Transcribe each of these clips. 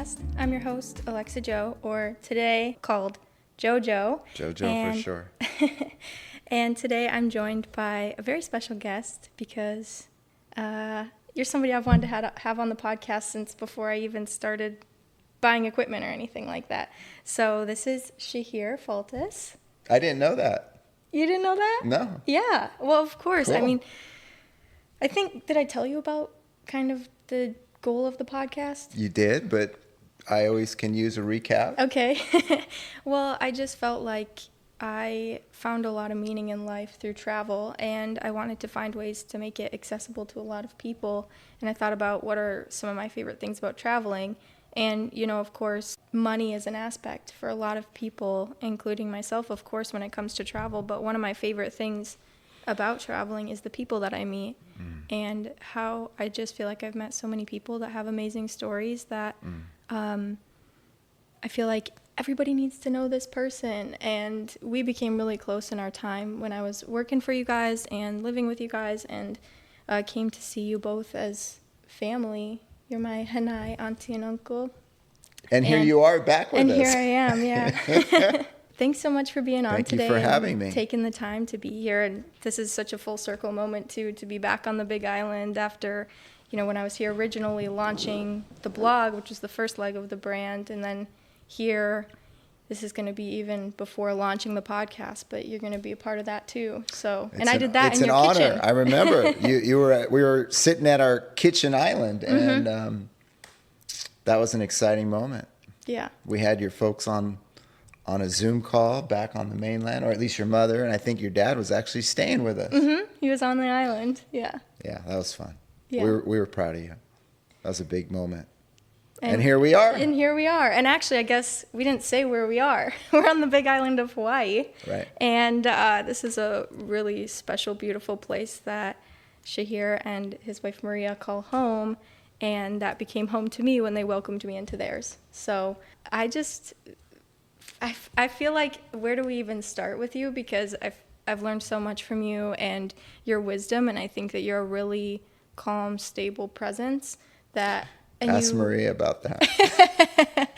podcast. I'm your host, Alexa Jo, or today called JoJo. JoJo for sure. And today I'm joined by a very special guest because you're somebody I've wanted to have on the podcast since before I even started buying equipment or anything like that. So this is Shaheer Faltas. I didn't know that. You didn't know that? No. Yeah. Well, of course. Cool. I mean, I think, did I tell you about kind of the goal of the podcast? You did, but I always can use a recap. Okay. Well, I just felt like I found a lot of meaning in life through travel, and I wanted to find ways to make it accessible to a lot of people. And I thought about what are some of my favorite things about traveling. And, you know, of course, money is an aspect for a lot of people, including myself, of course, when it comes to travel. But one of my favorite things about traveling is the people that I meet and how I just feel like I've met so many people that have amazing stories that I feel like everybody needs to know this person. And we became really close in our time when I was working for you guys and living with you guys, and came to see you both as family. You're my Hānai auntie and uncle. And here you are back with us. And here I am, yeah. Thanks so much for being on today. Thank you for having me. Taking the time to be here. And this is such a full circle moment, too, to be back on the Big Island after, you know, when I was here originally launching the blog, which was the first leg of the brand. And then here, this is going to be even before launching the podcast, but you're going to be a part of that, too. So, and I did that in your kitchen. It's an honor. I remember we were sitting at our kitchen island, and that was an exciting moment. Yeah. We had your folks on a Zoom call back on the mainland, or at least your mother, and I think your dad was actually staying with us. Mm-hmm. He was on the island, yeah. Yeah, that was fun. Yeah. We were proud of you. That was a big moment. And here we are. And here we are. And actually, I guess we didn't say where we are. We're on the Big Island of Hawaii. Right. And this is a really special, beautiful place that Shaheer and his wife Maria call home. And that became home to me when they welcomed me into theirs. So I feel like, where do we even start with you? Because I've learned so much from you and your wisdom. And I think that you're a really calm, stable presence that... Ask Maria about that.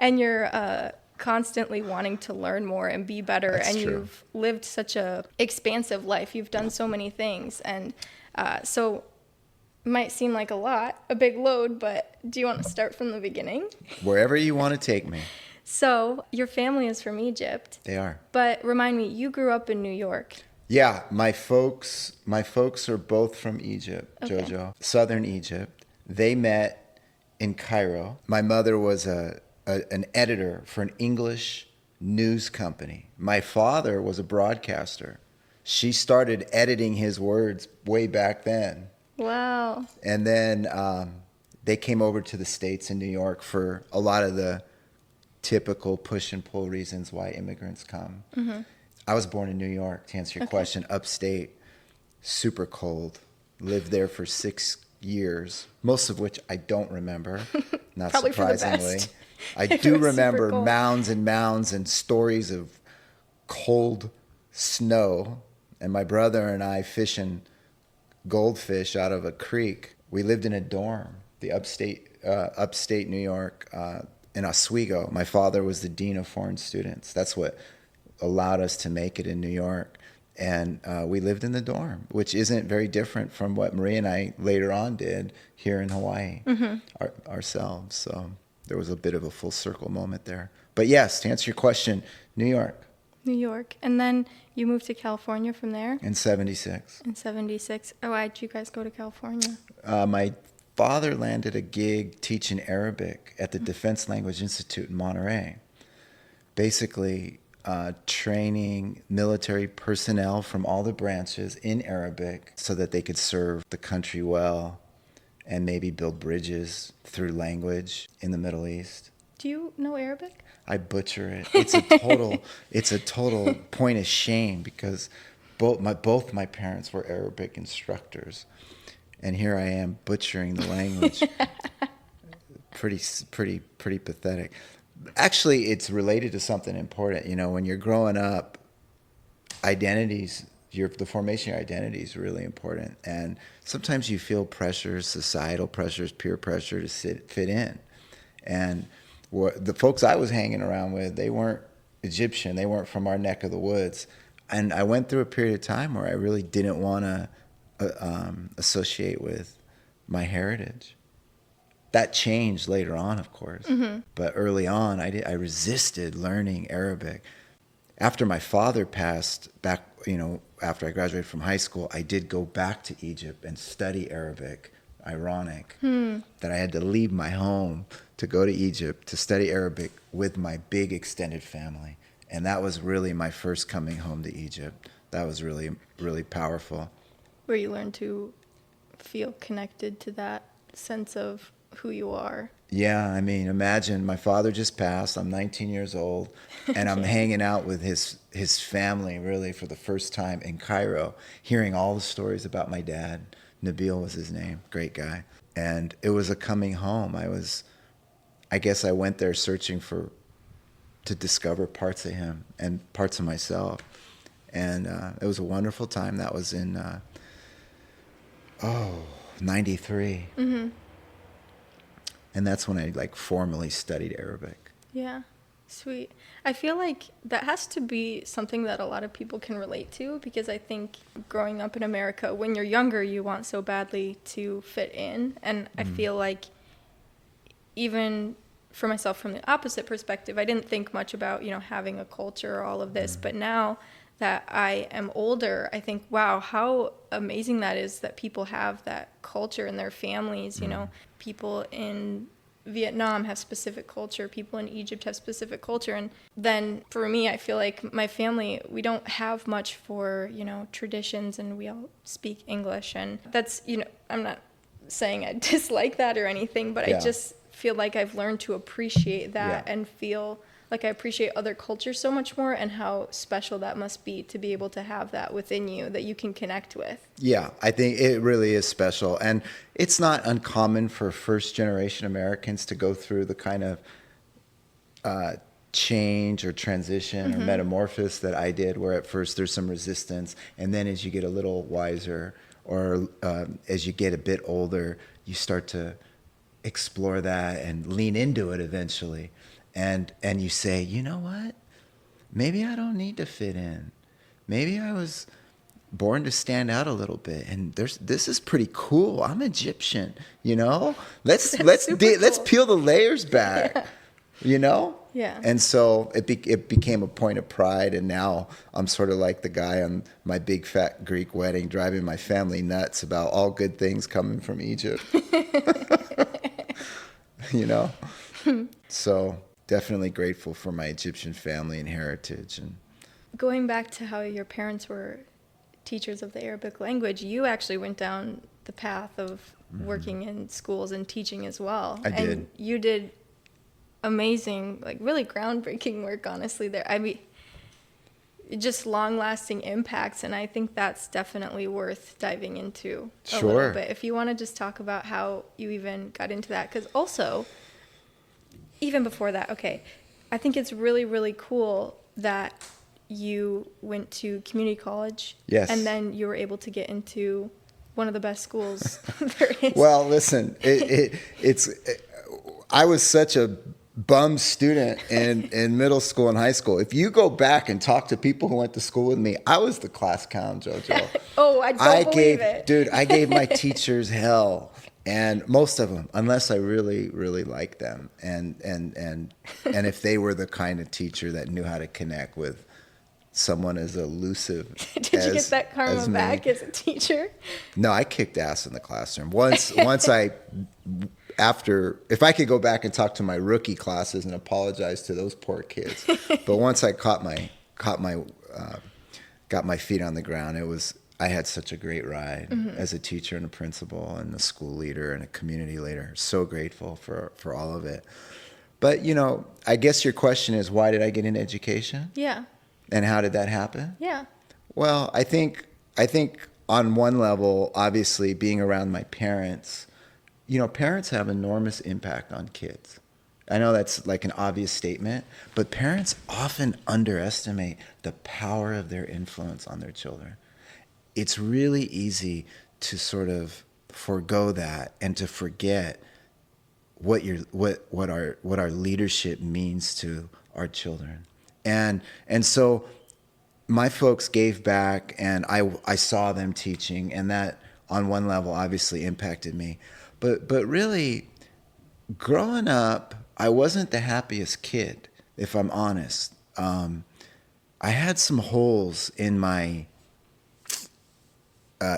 and you're constantly wanting to learn more and be better. That's and true. You've lived such a expansive life. You've done so many things, and so it might seem like a big load. But do you want to start from the beginning? Wherever you want to take me. So your family is from Egypt. They are. But remind me, you grew up in New York. Yeah, my folks are both from Egypt, Okay. JoJo, southern Egypt. They met in Cairo. My mother was an editor for an English news company. My father was a broadcaster. She started editing his words way back then. Wow. And then they came over to the States in New York for a lot of the typical push and pull reasons why immigrants come. Mm-hmm. I was born in New York, to answer your question, upstate, super cold. Lived there for 6 years, most of which I don't remember, not Probably surprisingly. For the best. I do remember mounds and mounds and stories of cold snow, and my brother and I fishing goldfish out of a creek. We lived in a dorm, the upstate New York, in Oswego. My father was the dean of foreign students. That's what allowed us to make it in New York. And we lived in the dorm, which isn't very different from what Maria and I later on did here in Hawaii ourselves. So there was a bit of a full circle moment there. But yes, to answer your question, New York. New York. And then you moved to California from there? In 76. In 76. Oh, why'd you guys go to California? My father landed a gig teaching Arabic at the Defense Language Institute in Monterey. Basically, training military personnel from all the branches in Arabic so that they could serve the country well and maybe build bridges through language in the Middle East. Do you know Arabic? I butcher it. It's a total point of shame because both my parents were Arabic instructors, and here I am butchering the language. Pretty pathetic. Actually, it's related to something important. You know, when you're growing up, identities the formation of your identity is really important. And sometimes you feel pressures, societal pressures, peer pressure to fit in. And the folks I was hanging around with, they weren't Egyptian. They weren't from our neck of the woods. And I went through a period of time where I really didn't want to associate with my heritage. That changed later on, of course. Mm-hmm. But early on, I resisted learning Arabic. After my father passed, after I graduated from high school, I did go back to Egypt and study Arabic. Ironic that I had to leave my home to go to Egypt to study Arabic with my big extended family. And that was really my first coming home to Egypt. That was really, really powerful. Where you learn to feel connected to that sense of who you are. Yeah, I mean, imagine my father just passed. I'm 19 years old, and I'm hanging out with his family really for the first time in Cairo, hearing all the stories about my dad. Nabil was his name, great guy. And it was a coming home. I guess I went there searching to discover parts of him and parts of myself. And it was a wonderful time. That was in, 93. Mm-hmm. And that's when I formally studied Arabic. Yeah, sweet. I feel like that has to be something that a lot of people can relate to, because I think growing up in America, when you're younger, you want so badly to fit in. And I feel like even for myself from the opposite perspective, I didn't think much about, having a culture or all of this. But now that I am older, I think, wow, how amazing that is that people have that culture in their families. People in Vietnam have specific culture, people in Egypt have specific culture. And then for me, I feel like my family, we don't have much for, traditions, and we all speak English. And that's, I'm not saying I dislike that or anything, but I just feel like I've learned to appreciate that and feel like I appreciate other cultures so much more, and how special that must be to be able to have that within you that you can connect with. Yeah, I think it really is special. And it's not uncommon for first-generation Americans to go through the kind of change or transition or metamorphosis that I did, where at first there's some resistance, and then as you get a little wiser or as you get a bit older, you start to explore that and lean into it eventually. And you say, you know what? Maybe I don't need to fit in. Maybe I was born to stand out a little bit, and this is pretty cool. I'm Egyptian, Let's peel the layers back, Yeah. And so it became a point of pride, and now I'm sort of like the guy on my big fat Greek wedding, driving my family nuts about all good things coming from Egypt. So definitely grateful for my Egyptian family and heritage. And going back to how your parents were teachers of the Arabic language, you actually went down the path of working in schools and teaching as well. I did. And you did amazing, really groundbreaking work, honestly, there. I mean, just long-lasting impacts, and I think that's definitely worth diving into a little bit. If you want to just talk about how you even got into that, because also, even before that, I think it's really, really cool that you went to community college. Yes. And then you were able to get into one of the best schools there is. Well, listen, I was such a bum student in middle school and high school. If you go back and talk to people who went to school with me, I was the class clown, JoJo. Oh, I don't believe it. Dude, I gave my teachers hell. And most of them, unless I really, really liked them, and if they were the kind of teacher that knew how to connect with someone as elusive. Did you get that karma back as a teacher? No, I kicked ass in the classroom. If I could go back and talk to my rookie classes and apologize to those poor kids, but once I got my feet on the ground, I had such a great ride as a teacher and a principal and a school leader and a community leader. So grateful for all of it. But, I guess your question is, why did I get into education? Yeah. And how did that happen? Yeah. Well, I think on one level, obviously being around my parents, parents have enormous impact on kids. I know that's like an obvious statement, but parents often underestimate the power of their influence on their children. it's really easy to sort of forego that and to forget what our leadership means to our children. And so my folks gave back, and I saw them teaching, and that on one level obviously impacted me. But really, growing up, I wasn't the happiest kid, if I'm honest. I had some holes in my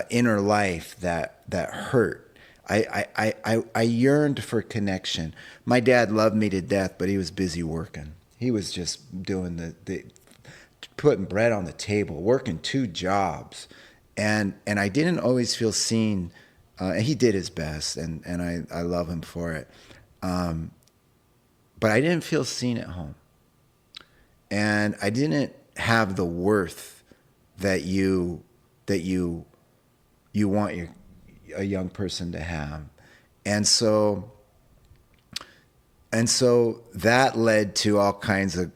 inner life that hurt. I yearned for connection. My dad loved me to death, but he was busy working. He was just doing the putting bread on the table, working 2 jobs, and I didn't always feel seen. And he did his best, and I love him for it. But I didn't feel seen at home, and I didn't have the worth that you want a young person to have. And so that led to all kinds of,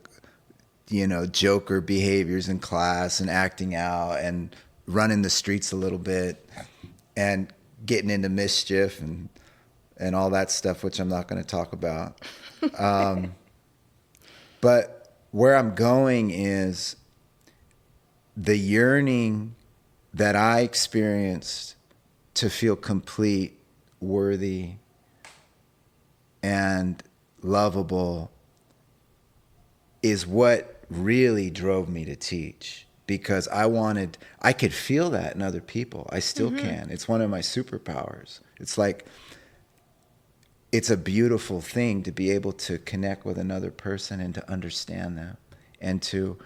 joker behaviors in class and acting out and running the streets a little bit and getting into mischief and all that stuff, which I'm not going to talk about. But where I'm going is the yearning that I experienced to feel complete, worthy, and lovable is what really drove me to teach, because I could feel that in other people. I still can. It's one of my superpowers. It's like, it's a beautiful thing to be able to connect with another person and to understand them and to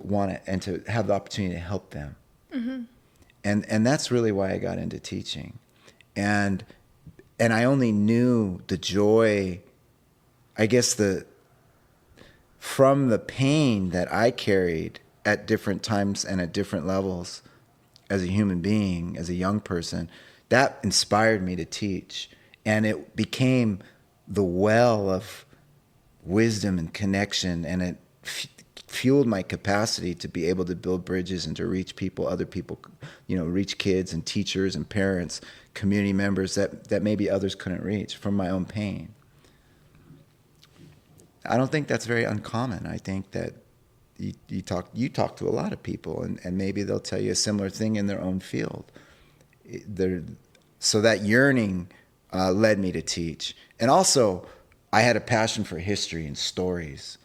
want it and to have the opportunity to help them. Mm-hmm. And that's really why I got into teaching. And I only knew the joy, I guess, from the pain that I carried at different times and at different levels as a human being, as a young person, that inspired me to teach. And it became the well of wisdom and connection, and it fueled my capacity to be able to build bridges and to reach people, other people, reach kids and teachers and parents, community members that maybe others couldn't reach from my own pain. I don't think that's very uncommon. I think that you talk to a lot of people, and maybe they'll tell you a similar thing in their own field. So that yearning led me to teach. And also, I had a passion for history and stories,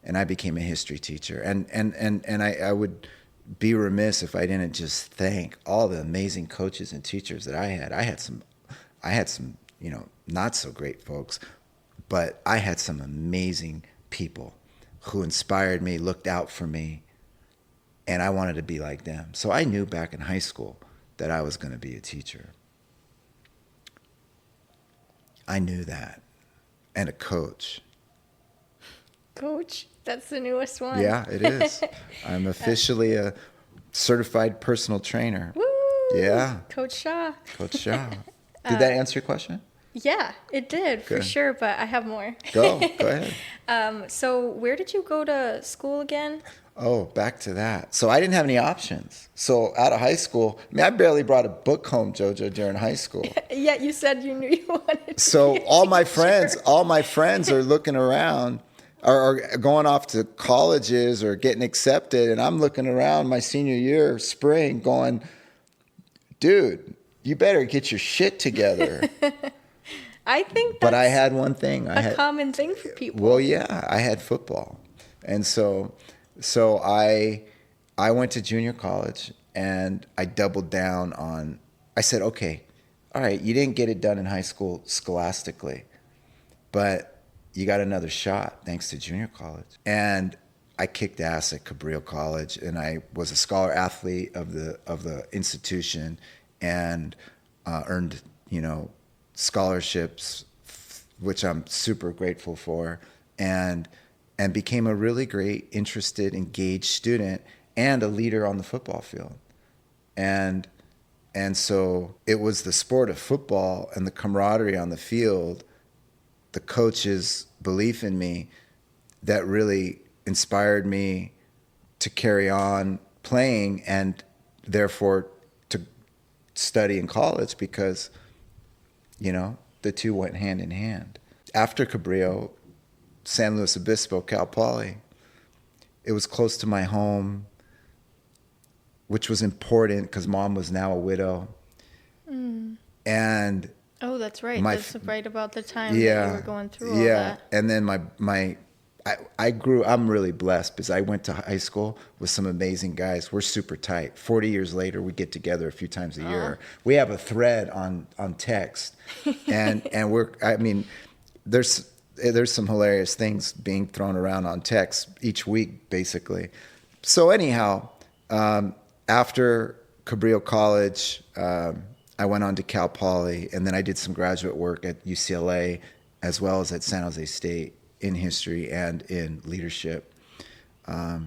and I became a history teacher. And I would be remiss if I didn't just thank all the amazing coaches and teachers that I had. I had some, not so great folks, but I had some amazing people who inspired me, looked out for me, and I wanted to be like them. So I knew back in high school that I was going to be a teacher. I knew that. And a coach. Coach? That's the newest one. Yeah, it is. I'm officially a certified personal trainer. Woo! Yeah. Coach Shaw. Coach Shaw. Did that answer your question? Yeah, it did, for Good. sure, but I have more. Go ahead. So where did you go to school again? Oh, back to that. So I didn't have any options. So out of high school, I barely brought a book home, JoJo, during high school. Yet you said you knew you wanted to So be a all my teacher. friends are looking around or going off to colleges or getting accepted, and I'm looking around my senior year, spring, going, dude, you better get your shit together. I think But I that's had one thing. a common thing for people. Well, yeah, I had football. And so I went to junior college, and I doubled down on, I said, okay, all right, you didn't get it done in high school scholastically, but you got another shot thanks to junior college. And I kicked ass at Cabrillo College, and I was a scholar athlete of the institution, and earned, scholarships, which I'm super grateful for, and became a really great, interested, engaged student and a leader on the football field. And so it was the sport of football and the camaraderie on the field, the coach's belief in me, that really inspired me to carry on playing and therefore to study in college because, the two went hand in hand. After Cabrillo, San Luis Obispo, Cal Poly, it was close to my home, which was important because Mom was now a widow. And oh, that's right. That's right about the time that you were going through all that. And then I'm really blessed because I went to high school with some amazing guys. We're super tight. 40 years later, we get together a few times a year. We have a thread on text. And there's some hilarious things being thrown around on text each week, basically. So anyhow, after Cabrillo College, I went on to Cal Poly, and then I did some graduate work at UCLA as well as at San Jose State in history and in leadership. I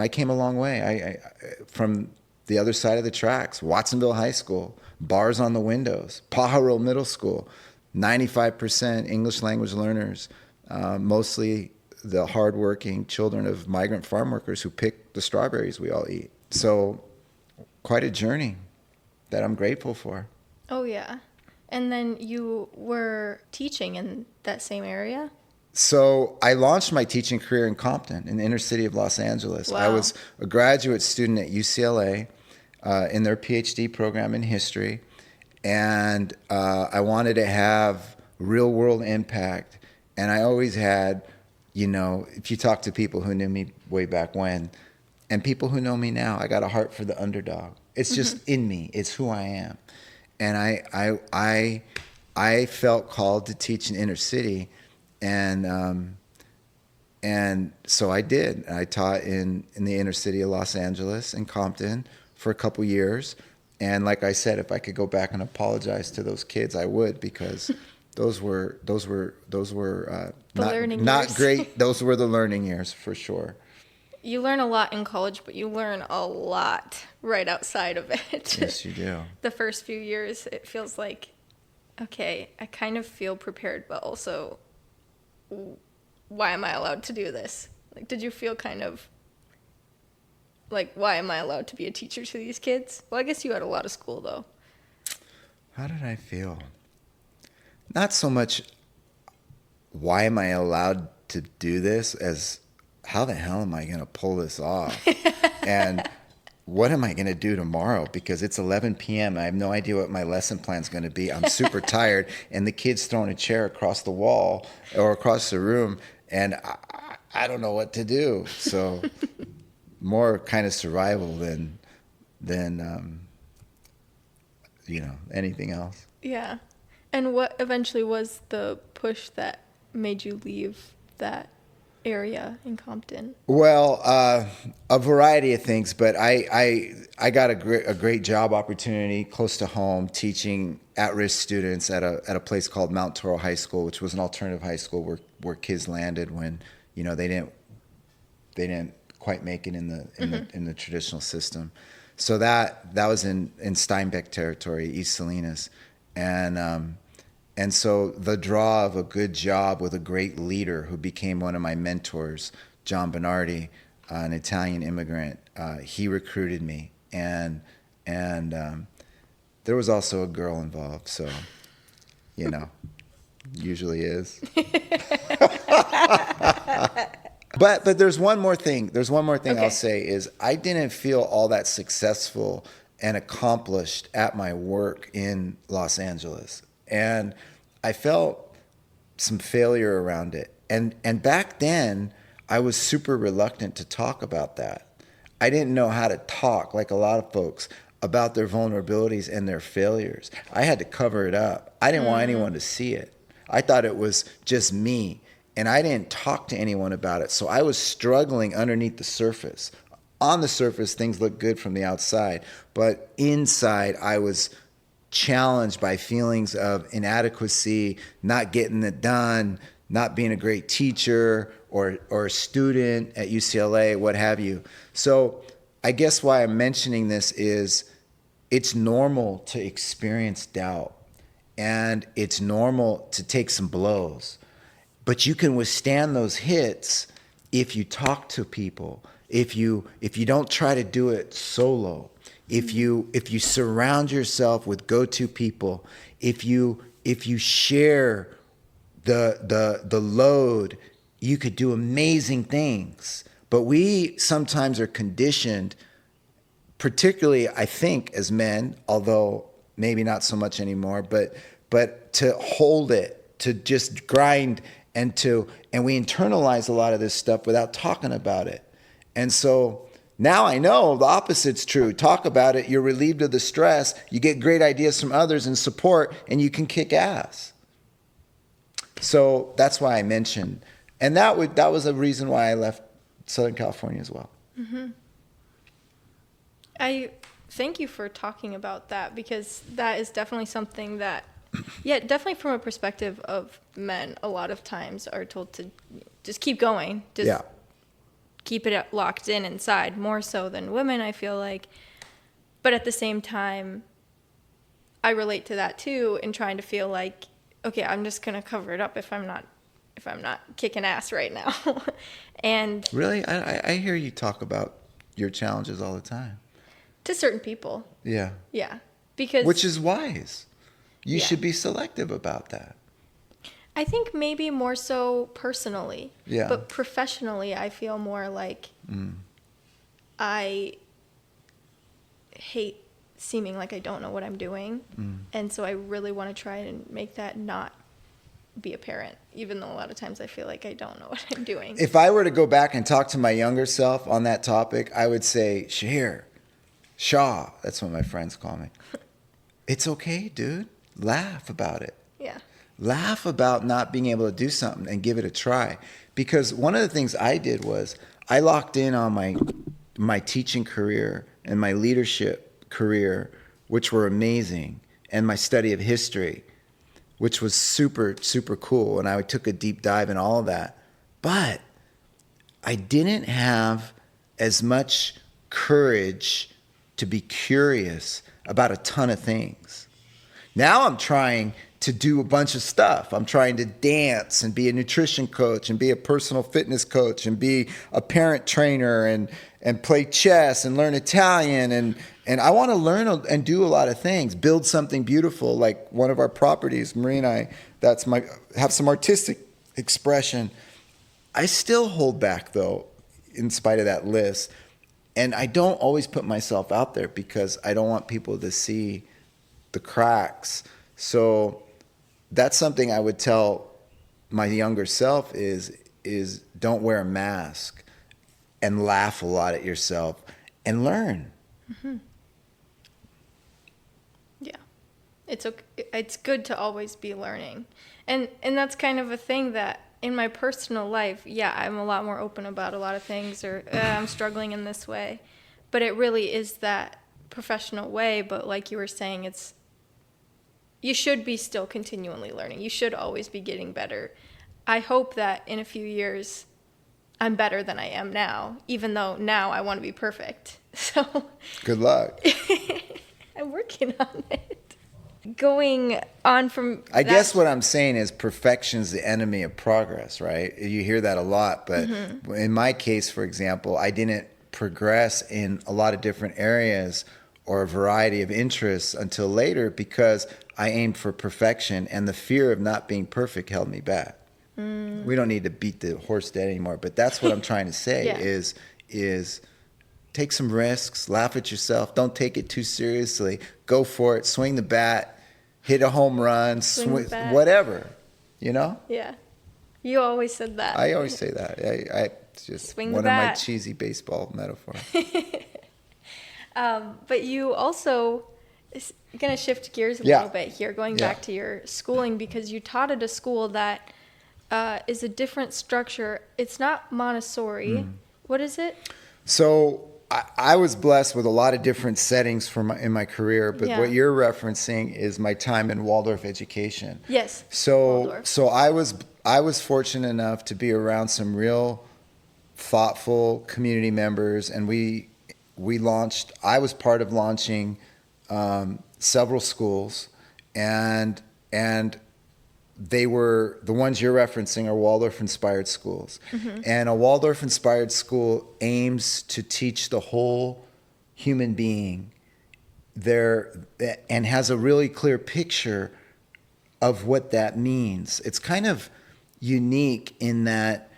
came a long way. I from the other side of the tracks, Watsonville High School, bars on the windows, Pajaro Middle School, 95% English language learners, mostly the hardworking children of migrant farm workers who pick the strawberries we all eat. So quite a journey that I'm grateful for. Oh, yeah. And then you were teaching in that same area? So I launched my teaching career in Compton, in the inner city of Los Angeles. Wow. I was a graduate student at UCLA in their PhD program in history. And I wanted to have real world impact. And I always had, if you talk to people who knew me way back when, and people who know me now, I got a heart for the underdog. It's just in me. It's who I am. And I felt called to teach in inner city. And so I did. I taught in the inner city of Los Angeles in Compton for a couple years. And like I said, if I could go back and apologize to those kids, I would, because those were not great. Those were the learning years for sure. You learn a lot in college, but you learn a lot right outside of it. Yes, you do. The first few years, it feels like, okay, I kind of feel prepared, but also, why am I allowed to do this? Like, did you feel kind of like, why am I allowed to be a teacher to these kids? Well, I guess you had a lot of school, though. How did I feel? Not so much, why am I allowed to do this, as how the hell am I going to pull this off? And what am I going to do tomorrow? Because it's 11 p.m. I have no idea what my lesson plan is going to be. I'm super tired, and the kid's throwing a chair across the wall or across the room, and I don't know what to do. So more kind of survival than anything else. Yeah. And what eventually was the push that made you leave that area in Compton? Well, a variety of things, but I got a great job opportunity close to home, teaching at-risk students at a place called Mount Toro High School, which was an alternative high school where kids landed when they didn't quite make it in the traditional system. So that was in Steinbeck territory, East Salinas, and so the draw of a good job with a great leader who became one of my mentors, John Bernardi, an Italian immigrant, he recruited me, and there was also a girl involved, so usually is. But there's one more thing. Okay. I'll say is I didn't feel all that successful and accomplished at my work in Los Angeles. And I felt some failure around it. And back then, I was super reluctant to talk about that. I didn't know how to talk, like a lot of folks, about their vulnerabilities and their failures. I had to cover it up. I didn't want anyone to see it. I thought it was just me. And I didn't talk to anyone about it. So I was struggling underneath the surface. On the surface, things looked good from the outside. But inside, I was challenged by feelings of inadequacy, not getting it done, not being a great teacher or a student at UCLA, what have you. So I guess why I'm mentioning this is it's normal to experience doubt. And it's normal to take some blows. But you can withstand those hits if you talk to people if you don't try to do it solo, if you surround yourself with go-to people, if you share the load, you could do amazing things. But we sometimes are conditioned, particularly I think as men, although maybe not so much anymore, but to hold it, to just grind, and we internalize a lot of this stuff without talking about it. And so now I know the opposite's true. Talk about it, you're relieved of the stress, you get great ideas from others and support, and you can kick ass. So that's why I mentioned, and that was a reason why I left Southern California as well. Mm-hmm. I thank you for talking about that, because that is definitely something that, yeah, definitely from a perspective of men, a lot of times are told to just keep going, just keep it locked in inside, more so than women, I feel like. But at the same time, I relate to that too, in trying to feel like, okay, I'm just gonna cover it up if I'm not kicking ass right now. And really, I hear you talk about your challenges all the time. To certain people. Yeah. Yeah. Because which is wise. You should be selective about that. I think maybe more so personally. Yeah. But professionally, I feel more like I hate seeming like I don't know what I'm doing. And so I really want to try and make that not be apparent, even though a lot of times I feel like I don't know what I'm doing. If I were to go back and talk to my younger self on that topic, I would say, Shaheer, Shaw, that's what my friends call me. It's okay, dude. Laugh about it. Yeah. Laugh about not being able to do something and give it a try. Because one of the things I did was I locked in on my teaching career and my leadership career, which were amazing, and my study of history, which was super, super cool. And I took a deep dive in all of that. But I didn't have as much courage to be curious about a ton of things. Now I'm trying to do a bunch of stuff. I'm trying to dance and be a nutrition coach and be a personal fitness coach and be a parent trainer and play chess and learn Italian. And I want to learn and do a lot of things, build something beautiful. Like one of our properties, Marie and I, have some artistic expression. I still hold back though, in spite of that list. And I don't always put myself out there because I don't want people to see the cracks. So that's something I would tell my younger self is don't wear a mask and laugh a lot at yourself and learn. Mm-hmm. Yeah. It's okay. It's good to always be learning. And that's kind of a thing that in my personal life, yeah, I'm a lot more open about a lot of things, or I'm struggling in this way. But it really is that professional way. But like you were saying, you should be still continually learning. You should always be getting better. I hope that in a few years, I'm better than I am now, even though now I want to be perfect. So good luck. I'm working on it. Going on from I guess what I'm saying is perfection's the enemy of progress, right? You hear that a lot, but in my case, for example, I didn't progress in a lot of different areas or a variety of interests until later because I aimed for perfection, and the fear of not being perfect held me back. We don't need to beat the horse dead anymore, but that's what I'm trying to say is take some risks, laugh at yourself, don't take it too seriously, go for it, swing the bat, hit a home run, whatever, you know? Yeah. You always said that. I always say that. It's just swing one the bat. Of my cheesy baseball metaphors. But you also, going to shift gears a little bit here, going back to your schooling, because you taught at a school that is a different structure. It's not Montessori. What is it? So I was blessed with a lot of different settings in my career, but what you're referencing is my time in Waldorf education. Yes. So I was fortunate enough to be around some real thoughtful community members, and we launched. I was part of launching several schools, and they were, the ones you're referencing are Waldorf-inspired schools. And a Waldorf-inspired school aims to teach the whole human being there, and has a really clear picture of what that means. It's kind of unique in that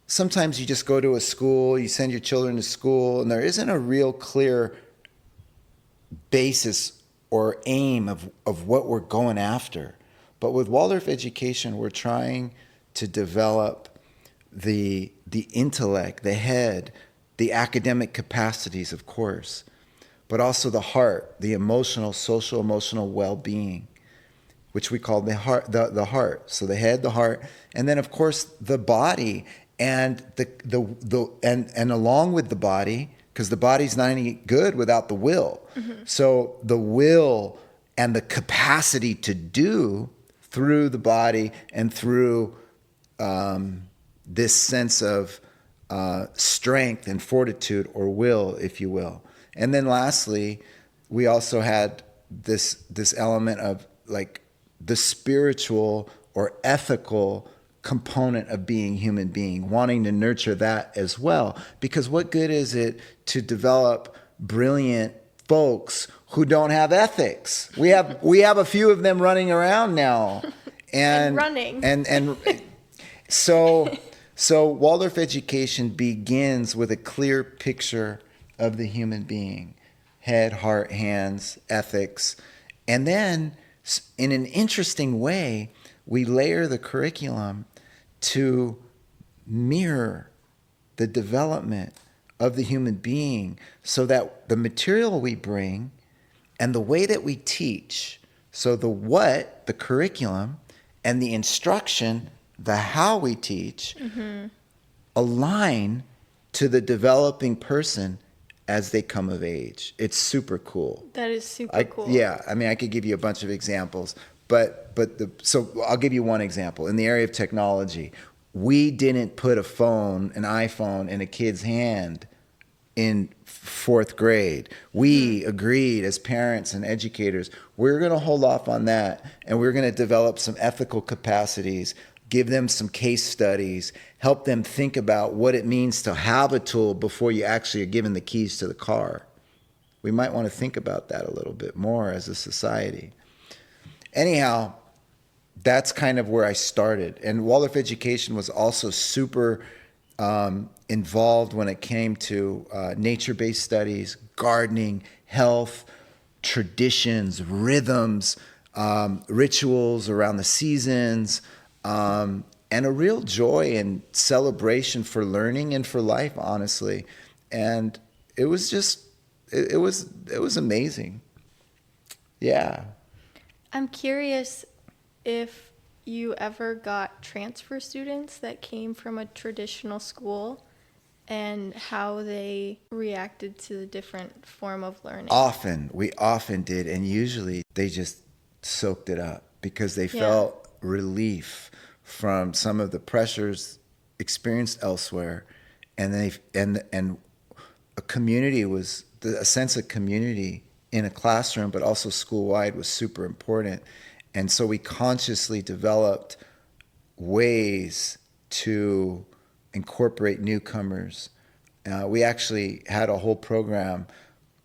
sometimes you just go to a school, you send your children to school, and there isn't a real clear basis or aim of what we're going after. But with Waldorf education, we're trying to develop the intellect, the head, the academic capacities, of course, but also the heart, the emotional, social, emotional well-being, which we call the heart. So the head, the heart, and then of course the body, and and along with the body, because the body's not any good without the will. So the will and the capacity to do through the body and through this sense of strength and fortitude, or will, if you will. And then lastly, we also had this element of like the spiritual or ethical component of being human being, wanting to nurture that as well. Because what good is it to develop brilliant folks who don't have ethics? We have a few of them running around now, and running. And so Waldorf education begins with a clear picture of the human being: head, heart, hands, ethics. And then in an interesting way, we layer the curriculum to mirror the development of the human being, so that the material we bring and the way that we teach, so the curriculum, and the instruction, the how we teach, align to the developing person as they come of age. It's super cool. That is super cool. Yeah, I mean, I could give you a bunch of examples, so I'll give you one example. In the area of technology, we didn't put an iPhone in a kid's hand in fourth grade. We agreed as parents and educators, we're going to hold off on that, and we're going to develop some ethical capacities, give them some case studies, help them think about what it means to have a tool before you actually are given the keys to the car. We might want to think about that a little bit more as a society. Anyhow, that's kind of where I started. And Waldorf education was also super involved when it came to nature-based studies, gardening, health, traditions, rhythms, rituals around the seasons, and a real joy and celebration for learning and for life, honestly. And it was just, it was amazing. Yeah. I'm curious if you ever got transfer students that came from a traditional school and how they reacted to the different form of learning. We often did, and usually they just soaked it up because they felt relief from some of the pressures experienced elsewhere, and a sense of community in a classroom, but also school-wide, was super important. And so we consciously developed ways to incorporate newcomers. We actually had a whole program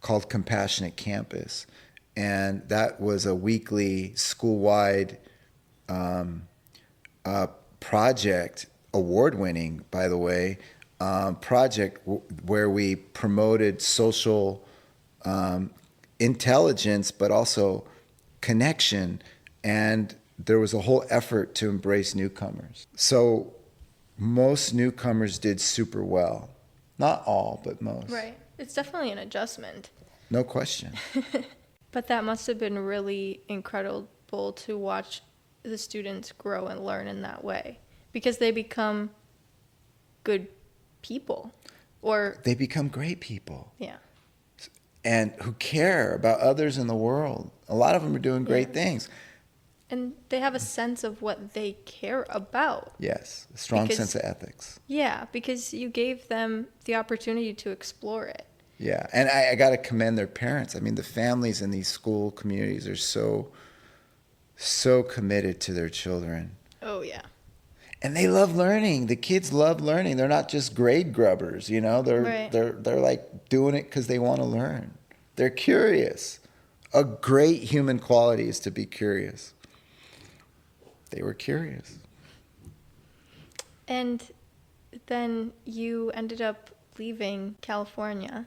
called Compassionate Campus, and that was a weekly school-wide project, award-winning, by the way, project where we promoted social intelligence, but also connection. And there was a whole effort to embrace newcomers. So most newcomers did super well. Not all, but most. Right. It's definitely an adjustment. No question. But that must have been really incredible to watch the students grow and learn in that way, because they become good people, or they become great people. Yeah. And who care about others in the world. A lot of them are doing great things. And they have a sense of what they care about. Yes, a strong sense of ethics. Yeah, because you gave them the opportunity to explore it. Yeah, and I got to commend their parents. I mean, the families in these school communities are so committed to their children. Oh, yeah. And they love learning. The kids love learning. They're not just grade grubbers, you know. Right. They're like doing it because they want to learn. They're curious. A great human quality is to be curious. They were curious. And then you ended up leaving California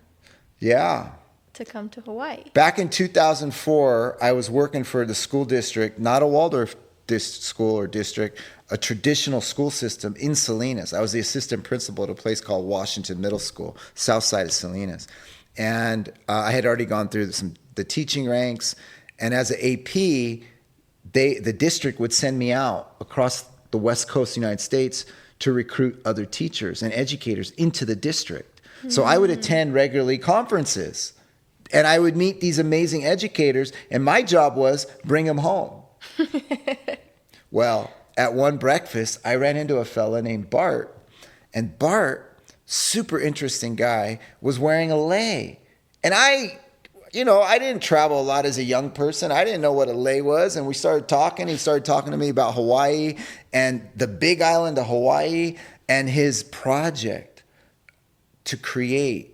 Yeah. to come to Hawaii. Back in 2004, I was working for the school district, not a Waldorf school or district, a traditional school system in Salinas. I was the assistant principal at a place called Washington Middle School, south side of Salinas. And I had already gone through the teaching ranks. And as an AP, the district would send me out across the West Coast of the United States to recruit other teachers and educators into the district. So I would attend regularly conferences. And I would meet these amazing educators, and my job was bring them home. Well, at one breakfast, I ran into a fella named Bart, and Bart, super interesting guy, was wearing a lei. And I didn't travel a lot as a young person. I didn't know what a lei was, and we started talking. He started talking to me about Hawaii and the big island of Hawaii and his project to create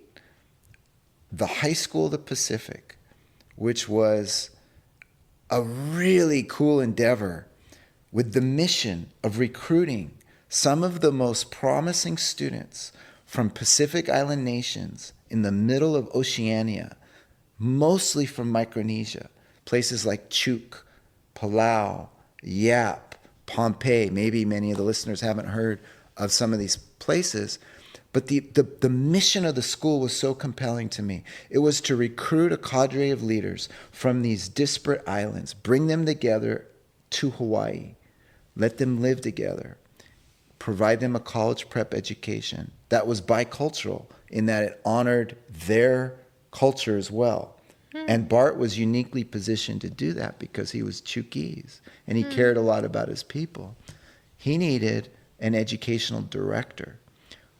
the High School of the Pacific, which was a really cool endeavor with the mission of recruiting some of the most promising students from Pacific Island nations in the middle of Oceania, mostly from Micronesia, places like Chuuk, Palau, Yap, Pohnpei. Maybe many of the listeners haven't heard of some of these places. But the mission of the school was so compelling to me. It was to recruit a cadre of leaders from these disparate islands, bring them together to Hawaii, let them live together, provide them a college prep education that was bicultural in that it honored their culture as well. And Bart was uniquely positioned to do that because he was Chuukese and he cared a lot about his people. He needed an educational director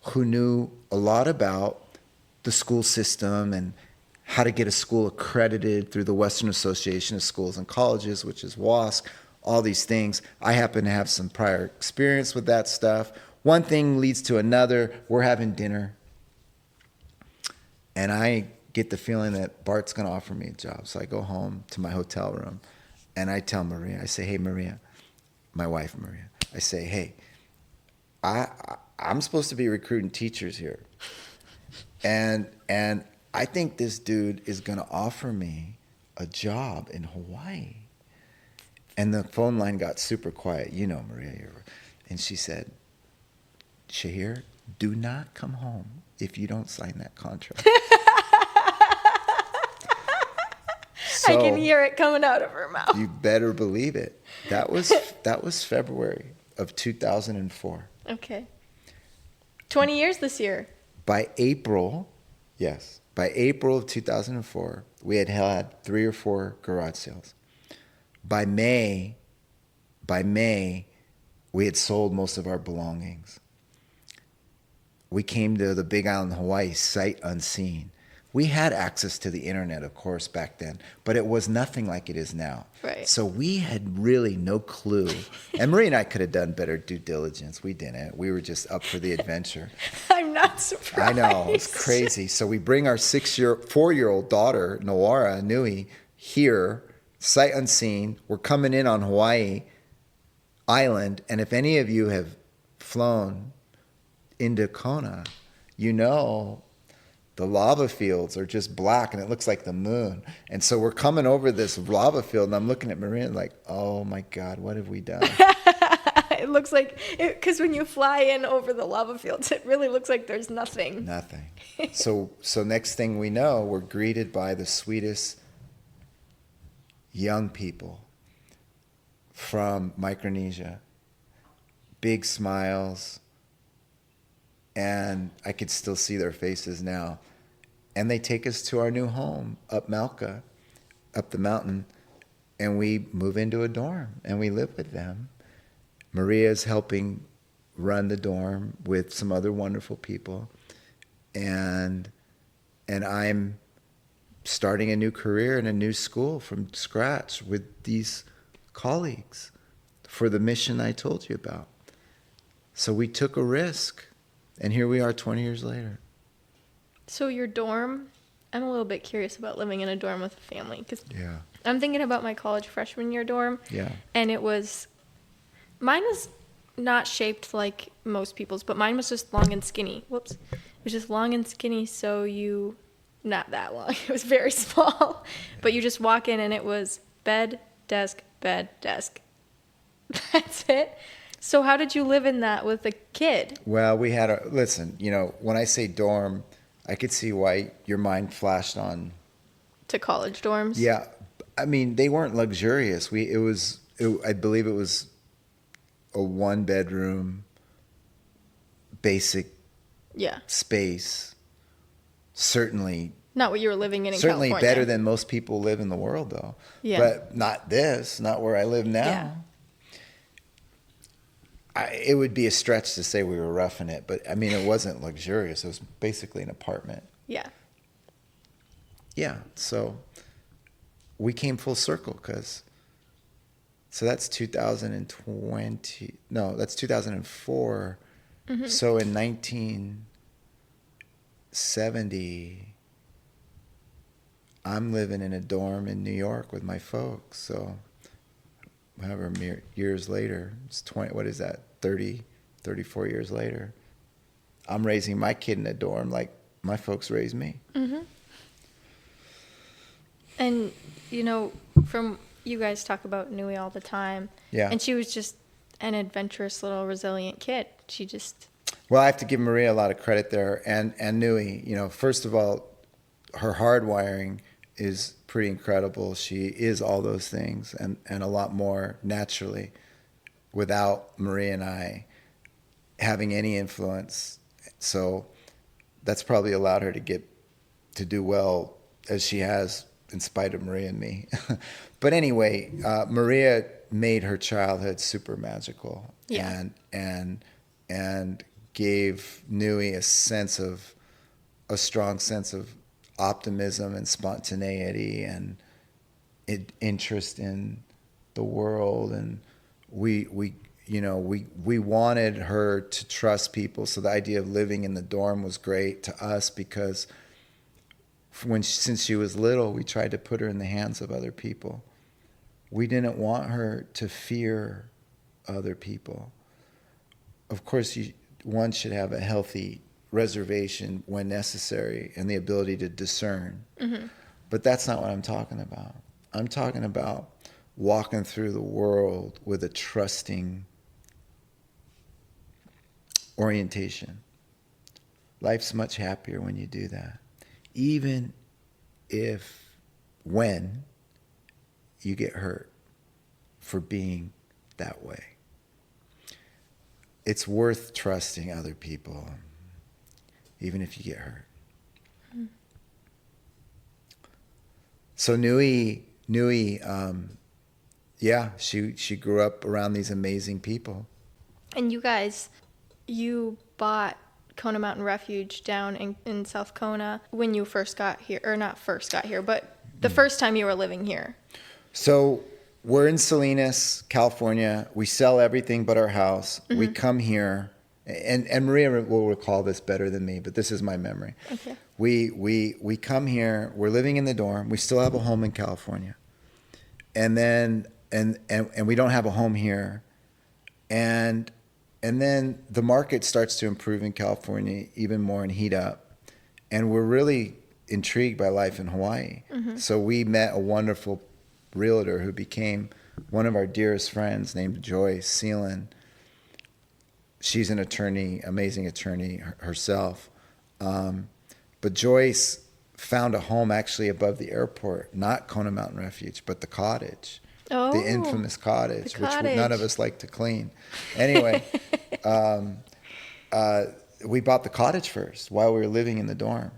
who knew a lot about the school system and how to get a school accredited through the Western Association of Schools and Colleges, which is WASC, all these things. I happen to have some prior experience with that stuff. One thing leads to another. We're having dinner, and I get the feeling that Bart's going to offer me a job. So I go home to my hotel room, and I tell Maria, I say, hey, Maria, my wife, Maria, I say, hey, I'm supposed to be recruiting teachers here. And I think this dude is going to offer me a job in Hawaii. And the phone line got super quiet. You know, Maria. And she said, Shaheer, do not come home if you don't sign that contract. So, I can hear it coming out of her mouth. You better believe it. That was February of 2004. Okay. 20 years this year. By April of 2004, we had 3 or 4 garage sales. By May, we had sold most of our belongings. We came to the Big Island, Hawaii, sight unseen. We had access to the internet, of course, back then, but it was nothing like it is now. Right. So we had really no clue. And Marie and I could have done better due diligence. We didn't. We were just up for the adventure. I'm not surprised. I know, it's crazy. So we bring our 4-year-old daughter, Nui, here, sight unseen. We're coming in on Hawaii Island, and if any of you have flown into Kona, you know the lava fields are just black and it looks like the moon. And so we're coming over this lava field and I'm looking at Maria like, oh my God, what have we done? It looks like, because when you fly in over the lava fields, it really looks like there's nothing. Nothing. So next thing we know, we're greeted by the sweetest young people from Micronesia. Big smiles. And I could still see their faces now. And they take us to our new home up Malka, up the mountain, and we move into a dorm and we live with them. Maria's helping run the dorm with some other wonderful people. And I'm starting a new career in a new school from scratch with these colleagues. for the mission I told you about. So we took a risk, and here we are 20 years later. So your dorm, I'm a little bit curious about living in a dorm with a family, because Yeah. I'm thinking about my college freshman year dorm. Yeah. And mine was not shaped like most people's, but mine was just long and skinny. Whoops. It was just long and skinny, so not that long. It was very small. But you just walk in and it was bed, desk, bed, desk. That's it. So how did you live in that with a kid? Well, listen, when I say dorm, I could see why your mind flashed on. To college dorms? Yeah. I mean, they weren't luxurious. I believe it was a 1-bedroom, basic space. Certainly. Not what you were living in Certainly California. better than most people live in the world, though. Yeah. But not where I live now. Yeah. It would be a stretch to say we were roughing it, but I mean, it wasn't luxurious. It was basically an apartment. Yeah. Yeah. So we came full circle so that's 2020. No, that's 2004. Mm-hmm. So in 1970, I'm living in a dorm in New York with my folks. So however years later, it's 20, what is that, 34 years later, I'm raising my kid in a dorm like my folks raised me. Mm-hmm. And, from you guys talk about Nui all the time. Yeah. And she was just an adventurous little resilient kid. Well, I have to give Maria a lot of credit there, and Nui. First of all, her hardwiring is pretty incredible. She is all those things and a lot more naturally without Maria and I having any influence. So that's probably allowed her to do well as she has in spite of Maria and me. But anyway, Maria made her childhood super magical. Yeah. And gave Nui a strong sense of optimism and spontaneity and interest in the world. And we wanted her to trust people. So the idea of living in the dorm was great to us because since she was little, we tried to put her in the hands of other people. We didn't want her to fear other people. Of course, one should have a healthy reservation when necessary and the ability to discern. Mm-hmm. But that's not what I'm talking about. I'm talking about walking through the world with a trusting orientation. Life's much happier when you do that. Even when you get hurt for being that way. It's worth trusting other people, even if you get hurt. Mm. So Nui, she grew up around these amazing people. And you bought Kona Mountain Refuge down in South Kona when you first got here, or not first got here, but the first time you were living here. So we're in Salinas, California. We sell everything but our house. Mm-hmm. We come here, and Maria will recall this better than me, but this is my memory. Okay. We come here. We're living in the dorm. We still have a home in California, and then and we don't have a home here, and then the market starts to improve in California even more and heat up, and we're really intrigued by life in Hawaii. Mm-hmm. So we met a wonderful realtor who became one of our dearest friends named Joyce Seelan. She's an attorney, amazing attorney herself. But Joyce found a home actually above the airport, not Kona Mountain Refuge, but the cottage. Oh, the infamous cottage, the cottage, which none of us like to clean. Anyway, we bought the cottage first while we were living in the dorm.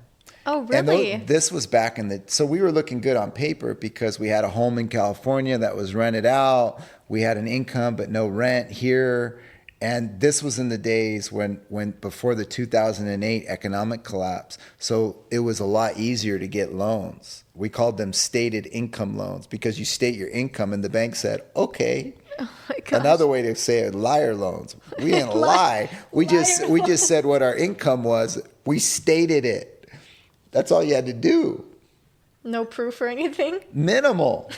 Oh, really? And this was back so we were looking good on paper because we had a home in California that was rented out. We had an income, but no rent here. And this was in the days before the 2008 economic collapse. So it was a lot easier to get loans. We called them stated income loans because you state your income and the bank said, okay, Oh my gosh. Another way to say it, liar loans. We didn't lie. We just said what our income was. We stated it. That's all you had to do. No proof or anything? Minimal.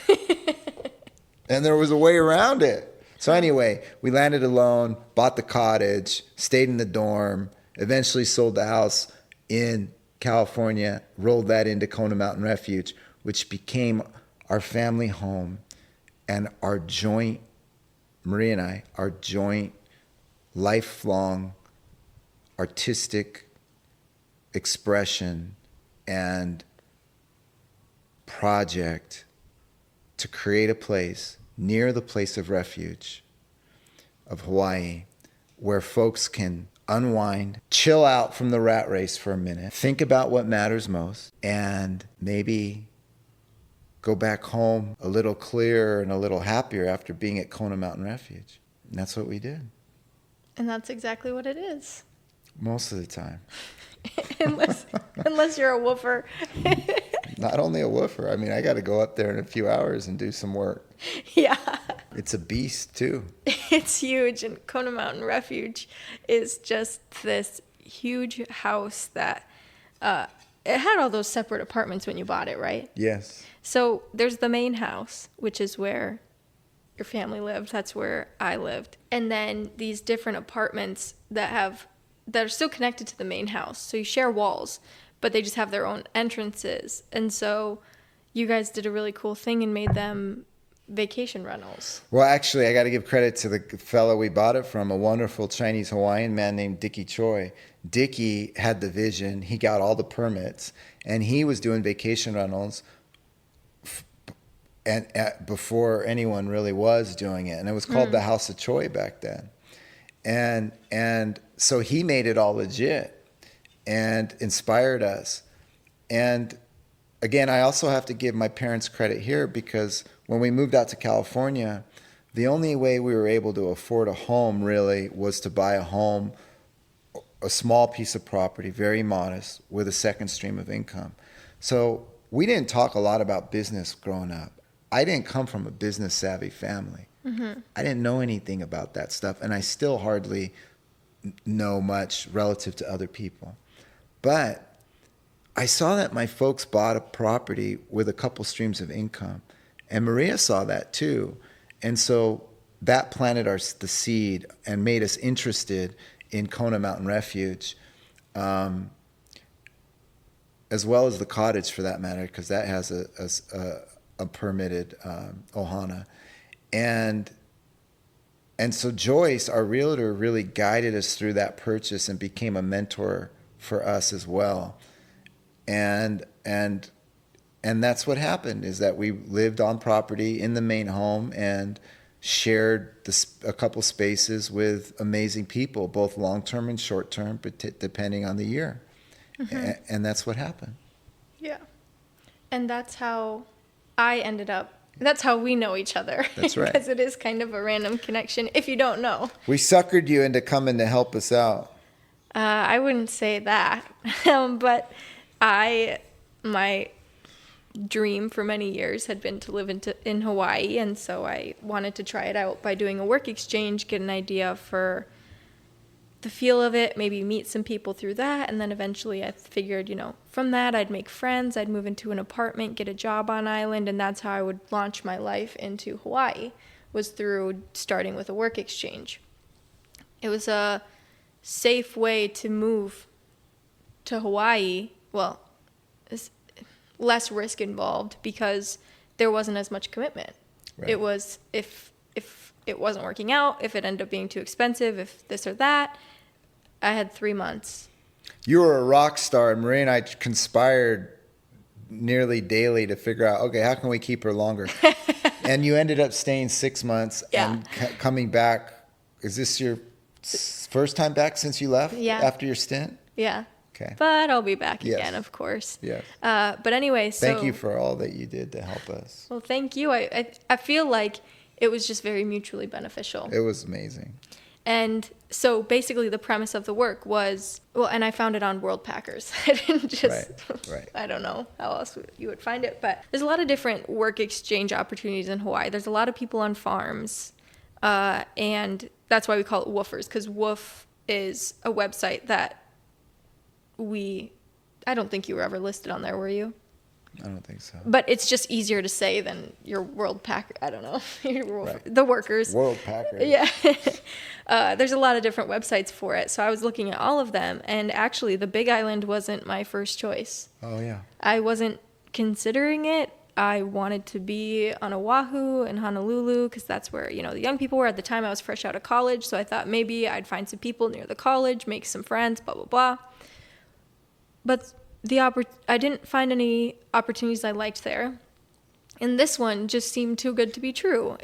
And there was a way around it. So anyway, we landed a loan, bought the cottage, stayed in the dorm, eventually sold the house in California, rolled that into Kona Mountain Refuge, which became our family home and our joint, Maria and I, our joint lifelong artistic expression and project to create a place near the place of refuge of Hawaii where folks can unwind, chill out from the rat race for a minute, think about what matters most, and maybe go back home a little clearer and a little happier after being at Kona Mountain Refuge. And that's what we did. And that's exactly what it is. Most of the time. unless you're a woofer. Not only a woofer. I mean, I got to go up there in a few hours and do some work. Yeah. It's a beast, too. It's huge. And Kona Mountain Refuge is just this huge house that it had all those separate apartments when you bought it, right? Yes. So there's the main house, which is where your family lived. That's where I lived. And then these different apartments that are still connected to the main house. So you share walls, but they just have their own entrances. And so you guys did a really cool thing and made them vacation rentals. Well, actually, I got to give credit to the fellow we bought it from, a wonderful Chinese Hawaiian man named Dickie Choi. Dickie had the vision. He got all the permits, and he was doing vacation rentals before anyone really was doing it. And it was called the House of Choi back then. And so he made it all legit and inspired us. And again, I also have to give my parents credit here because when we moved out to California, the only way we were able to afford a home really was to buy a home, a small piece of property, very modest, with a second stream of income. So we didn't talk a lot about business growing up. I didn't come from a business savvy family. Mm-hmm. I didn't know anything about that stuff, and I still hardly know much relative to other people. But I saw that my folks bought a property with a couple streams of income, and Maria saw that too. And so that planted the seed and made us interested in Kona Mountain Refuge, as well as the cottage for that matter, because that has a permitted ohana. And so Joyce, our realtor, really guided us through that purchase and became a mentor for us as well. And that's what happened, is that we lived on property in the main home and shared a couple spaces with amazing people, both long-term and short-term, but depending on the year. Mm-hmm. And that's what happened. Yeah. And that's how that's how we know each other. That's right. Because it is kind of a random connection if you don't know. We suckered you into coming to help us out. I wouldn't say that. But my dream for many years had been to live in Hawaii, and so I wanted to try it out by doing a work exchange, get an idea for the feel of it, maybe meet some people through that, and then eventually I figured, from that I'd make friends, I'd move into an apartment, get a job on island, and that's how I would launch my life into Hawaii, was through starting with a work exchange. It was a safe way to move to Hawaii. Well, less risk involved because there wasn't as much commitment. Right. It was if it wasn't working out, if it ended up being too expensive, if this or that, I had 3 months. You were a rock star, and Maria and I conspired nearly daily to figure out, okay, how can we keep her longer? And you ended up staying 6 months and coming back. Is this your first time back since you left? Yeah. After your stint? Yeah. Okay. But I'll be back again, of course. Yes. But anyway, thank you for all that you did to help us. Well, thank you. I feel like it was just very mutually beneficial. It was amazing. And so basically the premise of the work was, and I found it on World Packers. I didn't just, right. I don't know how else you would find it, but there's a lot of different work exchange opportunities in Hawaii. There's a lot of people on farms. And that's why we call it Woofers, because Woof is a website that I don't think you were ever listed on there, were you? I don't think so. But it's just easier to say than your World Packer. I don't know. Right. The Workers. World Packer. Yeah. There's a lot of different websites for it. So I was looking at all of them. And actually, the Big Island wasn't my first choice. Oh, yeah. I wasn't considering it. I wanted to be on Oahu and Honolulu because that's where, the young people were. At the time, I was fresh out of college. So I thought maybe I'd find some people near the college, make some friends, blah, blah, blah. But I didn't find any opportunities I liked there. And this one just seemed too good to be true.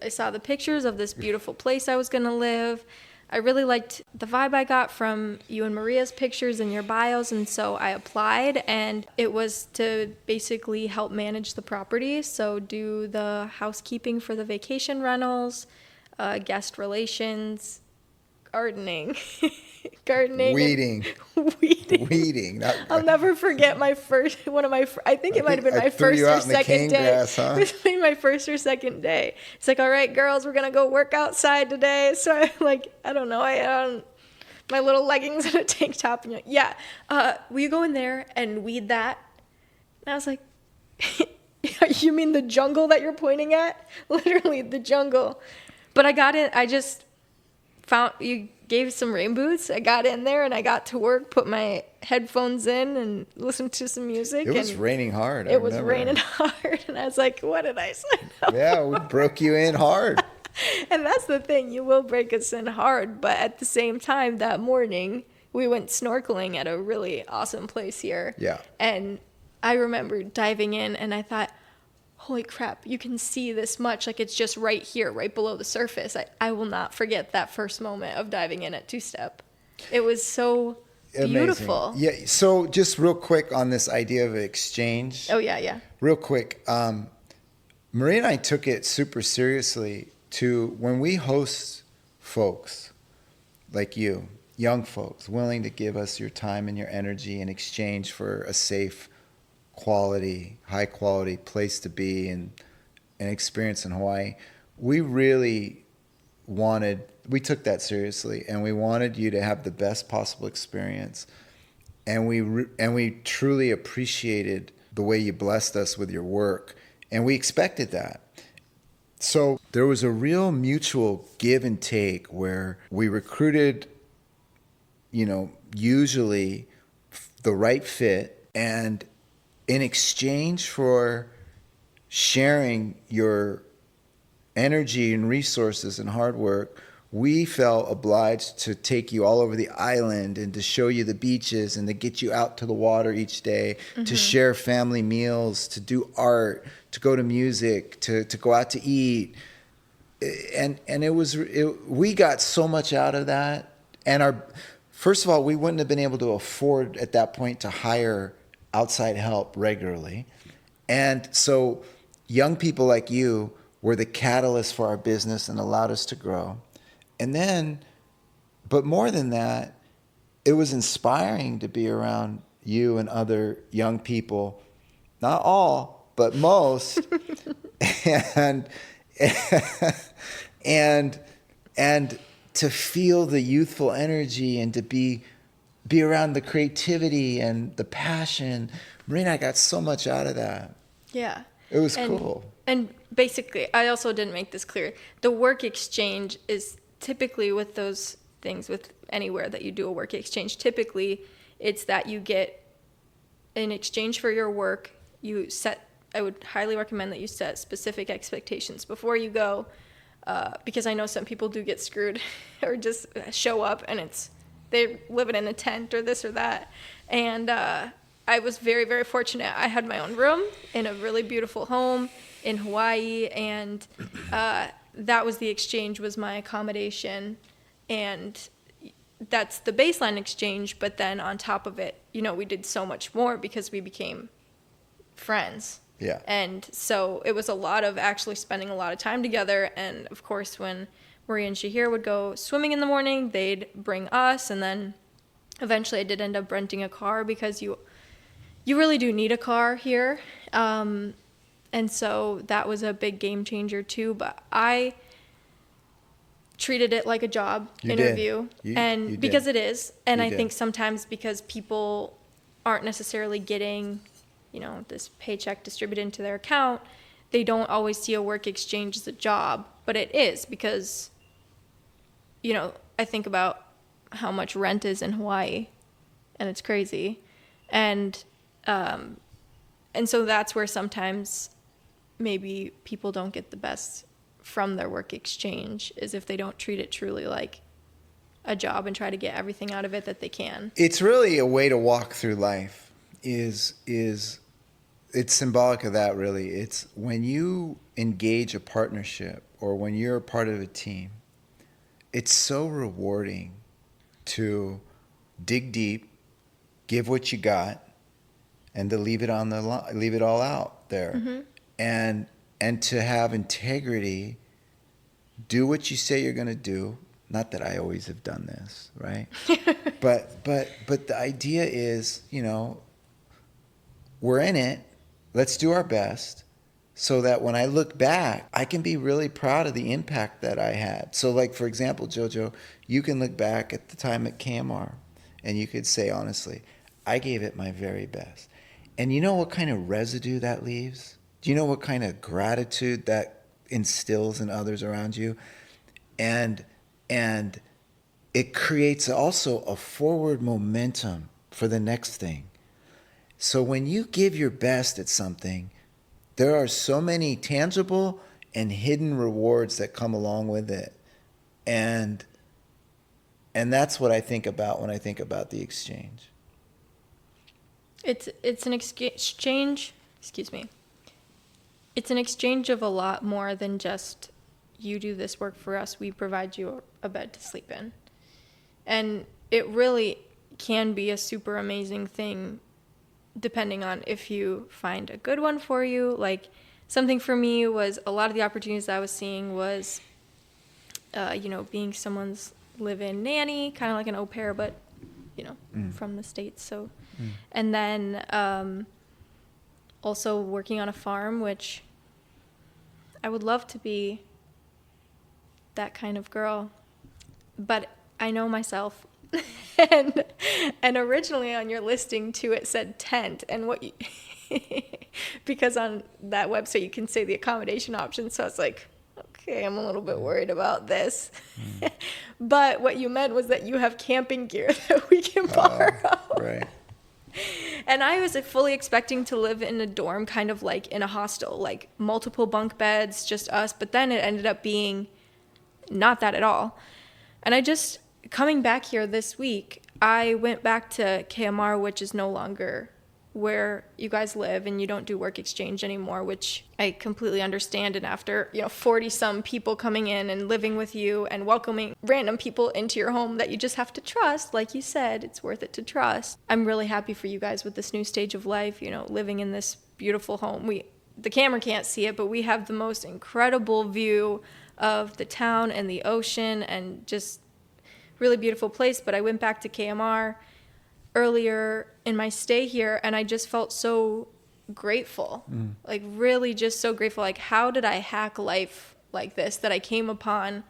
I saw the pictures of this beautiful place I was going to live. I really liked the vibe I got from you and Maria's pictures and your bios, and so I applied, and it was to basically help manage the property, so do the housekeeping for the vacation rentals, guest relations, gardening. Weeding. Weeding. I'll never forget my first, I think it might have been my first or second day. Grass, huh? It was my first or second day. It's like, all right, girls, we're going to go work outside today. So I'm like, I don't know. I had my little leggings and a tank top. And will you go in there and weed that? And I was like, you mean the jungle that you're pointing at? Literally the jungle. But I got in, I just found, you gave some rain boots. I got in there and I got to work, put my headphones in and listened to some music. It was raining hard. It was raining hard. And I was like, what did I sign up Yeah, we broke you in hard. And that's the thing. You will break us in hard. But at the same time, that morning, we went snorkeling at a really awesome place here. Yeah. And I remember diving in and I thought, holy crap, you can see this much. Like, it's just right here, right below the surface. I will not forget that first moment of diving in at Two-Step. It was so beautiful. Yeah. So just real quick on this idea of exchange. Oh, yeah. Real quick. Maria and I took it super seriously to when we host folks like you, young folks, willing to give us your time and your energy in exchange for a safe, quality, high quality place to be and an experience in Hawaii. We took that seriously, and we wanted you to have the best possible experience. And we truly appreciated the way you blessed us with your work, and we expected that. So there was a real mutual give and take where we recruited, usually the right fit, and in exchange for sharing your energy and resources and hard work, we felt obliged to take you all over the island and to show you the beaches and to get you out to the water each day, to share family meals, to do art, to go to music, to go out to eat. And we got so much out of that. And first of all, we wouldn't have been able to afford at that point to hire outside help regularly. And so young people like you were the catalyst for our business and allowed us to grow. And then, but more than that, it was inspiring to be around you and other young people, not all, but most, and to feel the youthful energy and to be around the creativity and the passion. Maria and I got so much out of that. Yeah. It was cool. And basically, I also didn't make this clear. The work exchange is typically with those things, with anywhere that you do a work exchange, typically it's that you get in exchange for your work, I would highly recommend that you set specific expectations before you go, because I know some people do get screwed or just show up and they're living in a tent or this or that. And I was very, very fortunate. I had my own room in a really beautiful home in Hawaii, and that was the exchange, was my accommodation. And that's the baseline exchange, but then on top of it, we did so much more because we became friends. Yeah. And so it was a lot of actually spending a lot of time together. And of course, when Maria and Shaheer would go swimming in the morning, they'd bring us, and then eventually I did end up renting a car because you really do need a car here. And so that was a big game changer too. But treated it like a job interview. You because it is. And I think sometimes because people aren't necessarily getting, this paycheck distributed into their account, they don't always see a work exchange as a job, but it is because, I think about how much rent is in Hawaii, and it's crazy. And so that's where sometimes maybe people don't get the best from their work exchange, is if they don't treat it truly like a job and try to get everything out of it that they can. It's really a way to walk through life. It's symbolic of that, really. It's when you engage a partnership or when you're a part of a team, it's so rewarding to dig deep, give what you got, and to leave it all out there. Mm-hmm. And to have integrity, do what you say you're going to do. Not that I always have done this, right? but the idea is, we're in it. Let's do our best so that when I look back, I can be really proud of the impact that I had. So like, for example, Jojo, you can look back at the time at KMR and you could say, honestly, I gave it my very best. And you know what kind of residue that leaves? Do you know what kind of gratitude that instills in others around you? And it creates also a forward momentum for the next thing. So when you give your best at something, there are so many tangible and hidden rewards that come along with it. And that's what I think about when I think about the exchange. It's an exchange, excuse me. It's an exchange of a lot more than just, you do this work for us, we provide you a bed to sleep in. And it really can be a super amazing thing depending on if you find a good one for you. Like, something for me was, a lot of the opportunities I was seeing was, being someone's live-in nanny, kind of like an au pair, but, from the States. So, and then also working on a farm, which I would love to be that kind of girl, but I know myself. and originally on your listing too, it said tent, and what you because on that website you can say the accommodation option, so it's like, okay, I'm a little bit worried about this. But what you meant was that you have camping gear that we can borrow. Right. And I was fully expecting to live in a dorm, kind of like in a hostel, like multiple bunk beds, just us. But then it ended up being not that at all. And coming back here this week, I went back to KMR, which is no longer where you guys live, and you don't do work exchange anymore, which I completely understand. And after 40 some people coming in and living with you and welcoming random people into your home that you just have to trust, like you said, it's worth it to trust. I'm really happy for you guys with this new stage of life, living in this beautiful home. The camera can't see it, but we have the most incredible view of the town and the ocean, and just really beautiful place. But I went back to KMR earlier in my stay here, and I just felt so grateful, like really just so grateful. Like, how did I hack life like this, that I came upon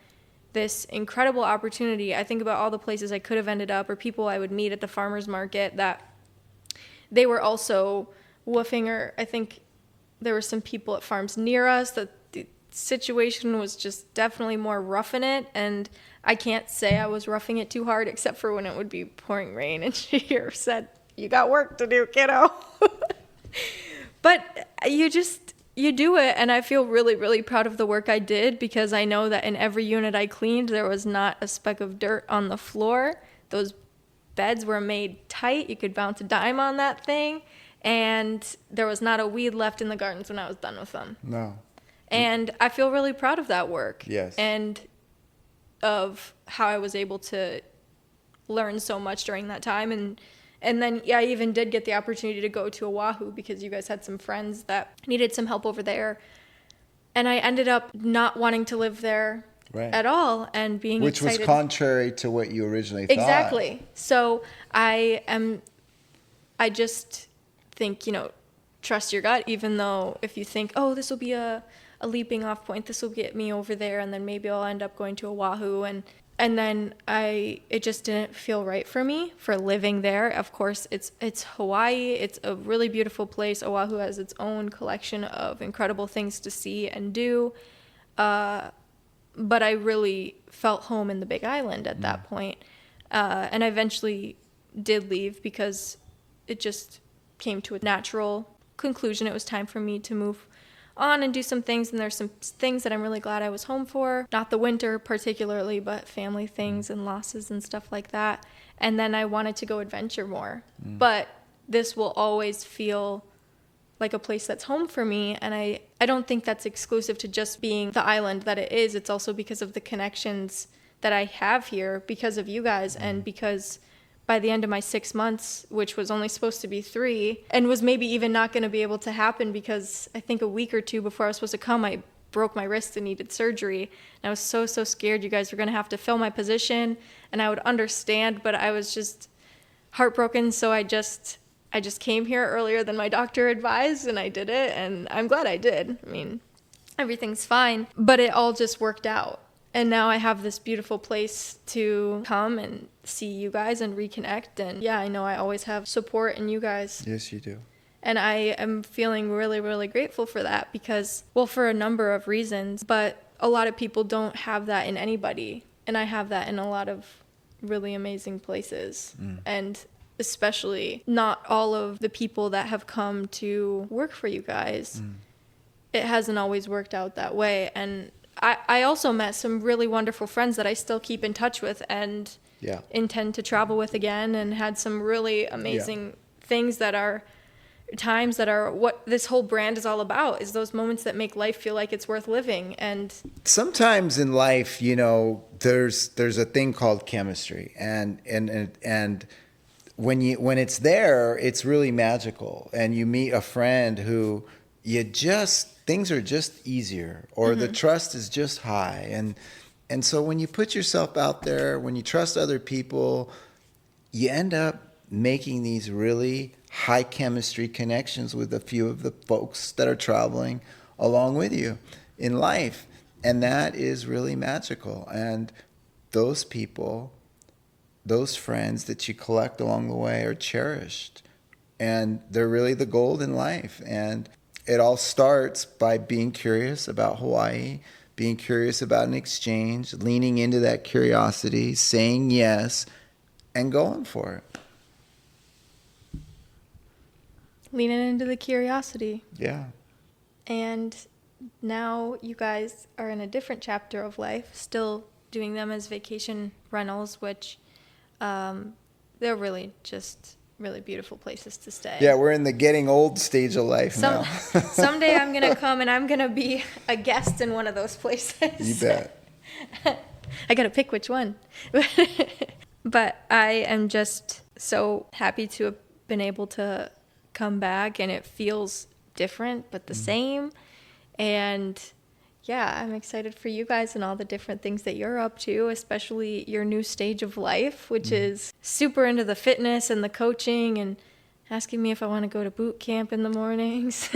this incredible opportunity? I think about all the places I could have ended up, or people I would meet at the farmer's market that they were also woofing, or I think there were some people at farms near us that the situation was just definitely more roughing it. And I can't say I was roughing it too hard, except for when it would be pouring rain and Shaheer said, "You got work to do, kiddo." But you do it, and I feel really, really proud of the work I did, because I know that in every unit I cleaned, there was not a speck of dirt on the floor. Those beds were made tight. You could bounce a dime on that thing, and there was not a weed left in the gardens when I was done with them. No. And I feel really proud of that work. Yes. And of how I was able to learn so much during that time. And then, I even did get the opportunity to go to Oahu, because you guys had some friends that needed some help over there. And I ended up not wanting to live there at all, and being Which excited. was contrary to what you originally thought. Exactly. So I just think, trust your gut, even though if you think, oh, this will be a a leaping off point. This will get me over there, and then maybe I'll end up going to Oahu. And then it just didn't feel right for me for living there. Of course, it's Hawaii. It's a really beautiful place. Oahu has its own collection of incredible things to see and do. But I really felt home in the Big Island at that point. And I eventually did leave because it just came to a natural conclusion. It was time for me to move on and do some things. And there's some things that I'm really glad I was home for. Not the winter particularly, but family things and losses and stuff like that. And then I wanted to go adventure more. But this will always feel like a place that's home for me. And I don't think that's exclusive to just being the island that it is. It's also because of the connections that I have here because of you guys, and because by the end of my 6 months, which was only supposed to be 3, and was maybe even not going to be able to happen because I think a week or 2 before I was supposed to come, I broke my wrist and needed surgery. And I was so scared you guys were going to have to fill my position, and I would understand, but I was just heartbroken. So I just came here earlier than my doctor advised, and I did it, and I'm glad I did. I mean, everything's fine, but it all just worked out. And now I have this beautiful place to come and see you guys and reconnect. And yeah, I know I always have support in you guys. Yes, you do. And I am feeling really, really grateful for that because, well, for a number of reasons, but a lot of people don't have that in anybody. And I have that in a lot of really amazing places. And especially not all of the people that have come to work for you guys. It hasn't always worked out that way. And I also met some really wonderful friends that I still keep in touch with and intend to travel with again, and had some really amazing things that are times that are what this whole brand is all about, is those moments that make life feel like it's worth living. And sometimes in life, you know, there's a thing called chemistry, and when it's there, it's really magical. And you meet a friend who things are just easier, or the trust is just high. And so when you put yourself out there, when you trust other people, you end up making these really high chemistry connections with a few of the folks that are traveling along with you in life. And that is really magical. And those people, those friends that you collect along the way are cherished. And they're really the gold in life. And it all starts by being curious about Hawaii, being curious about an exchange, leaning into that curiosity, saying yes, and going for it. Leaning into the curiosity. Yeah. And now you guys are in a different chapter of life, still doing them as vacation rentals, which they're really just really beautiful places to stay. Yeah, we're in the getting old stage of life now. Someday I'm going to come and I'm going to be a guest in one of those places. You bet. I got to pick which one. But I am just so happy to have been able to come back, and it feels different but the same. And yeah, I'm excited for you guys and all the different things that you're up to, especially your new stage of life, which is super into the fitness and the coaching, and asking me if I want to go to boot camp in the mornings.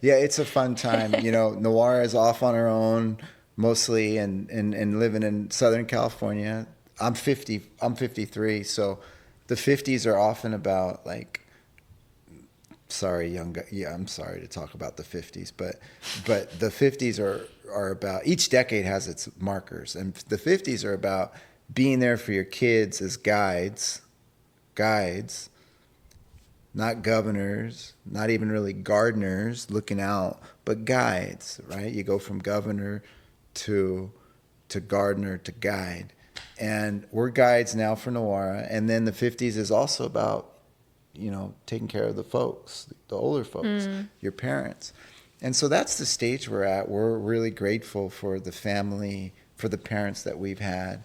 Yeah, it's a fun time. You know, Noara is off on her own mostly, and living in Southern California. I'm 53, so the 50s are often about like, sorry, young guy. Yeah, I'm sorry to talk about the 50s, but the 50s are about, each decade has its markers, and the 50s are about being there for your kids as guides, not governors, not even really gardeners looking out, but guides, right? You go from governor to gardener to guide. And we're guides now for Noara. And then the 50s is also about, you know, taking care of the folks, the older folks, your parents. And so that's the stage we're at. We're really grateful for the family, for the parents that we've had.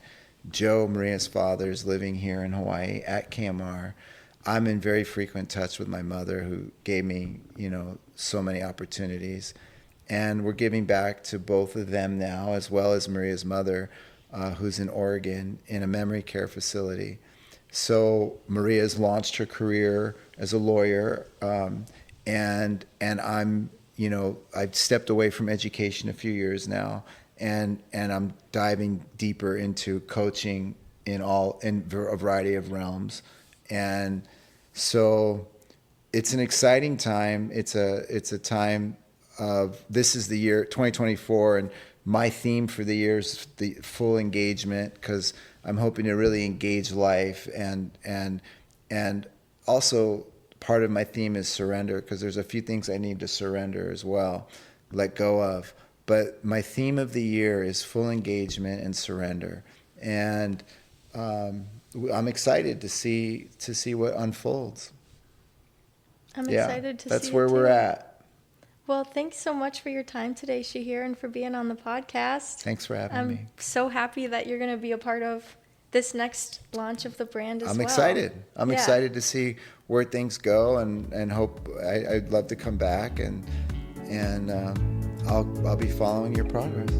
Joe, Maria's father, is living here in Hawaii at KMR. I'm in very frequent touch with my mother, who gave me, you know, so many opportunities. And we're giving back to both of them now, as well as Maria's mother, who's in Oregon in a memory care facility. So Maria's launched her career as a lawyer, and I'm I've stepped away from education a few years now, and I'm diving deeper into coaching in a variety of realms. And so it's an exciting time. It's a time of, this is the year 2024, and my theme for the year is the full engagement, because I'm hoping to really engage life, and also part of my theme is surrender, because there's a few things I need to surrender as well, let go of. But my theme of the year is full engagement and surrender, and I'm excited to see what unfolds. I'm excited to see that's where we're at. Well, thanks so much for your time today, Shaheer, and for being on the podcast. Thanks for having me. I'm so happy that you're going to be a part of this next launch of the brand as well. I'm excited. I'm excited to see where things go, and hope I'd love to come back, and I'll be following your progress.